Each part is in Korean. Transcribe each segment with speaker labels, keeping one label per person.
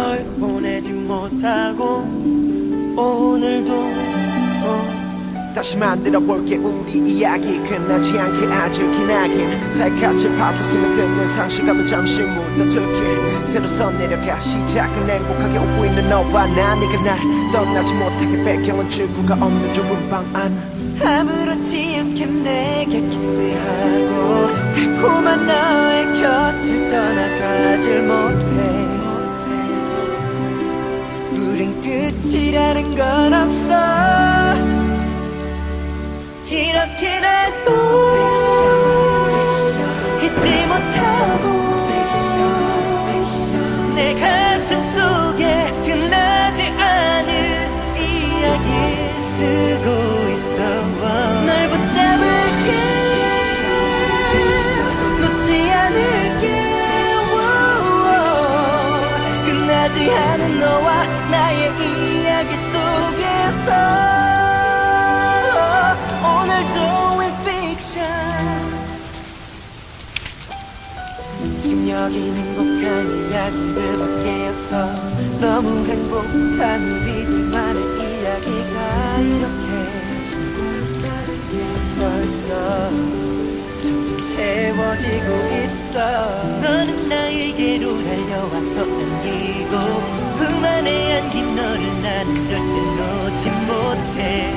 Speaker 1: 널 보내지 못하고 오늘도
Speaker 2: 다시 만들어볼게 우리 이야기 끝나지 않게 아주 기나긴 살갗을 파부스며 듣는 상실감을 잠시 묻어둘게 새로 써내려가 시작은 행복하게 웃고 있는 너와 나 네가 날 떠나지 못하게 배경은 출구가 없는 좁은 방 안
Speaker 1: 아무렇지 않게 내게 키스하고 달콤한 너의 곁을 떠나가질 못해 우린 끝이라는 건 없어 이렇게 날 또 잊지 못하고 내 가슴 속에 끝나지 않은 이야기 쓰고 있어 널 붙잡을게 놓지 않을게 끝나지 않은 너와 나의 이야기 속에서 오늘도 in fiction 지금 여긴 행복한 이야기들밖에 없어 너무 행복한 우리들만의 이야기가 이렇게 써있어 점점 채워지고 있어 너는 나에게로 달려와서 안기고 품 안에 안긴 너를 나는 절대 놓지 못해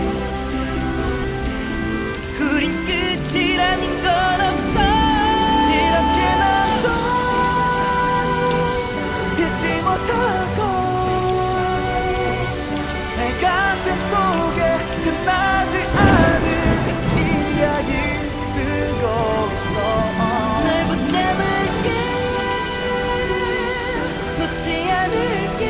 Speaker 1: 우린 끝이라는 건 없어 이렇게 나도 잊지 못하고 내 가슴 속에 끝나지 않은 이야기 쓰고 있어 널 붙잡을게 놓지 않을게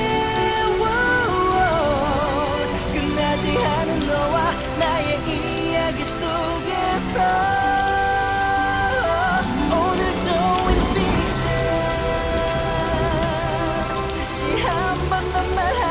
Speaker 1: 끝나지 않은 너와 나의 이야기 속에서 오늘도 in fiction 다시 한 번 더 말하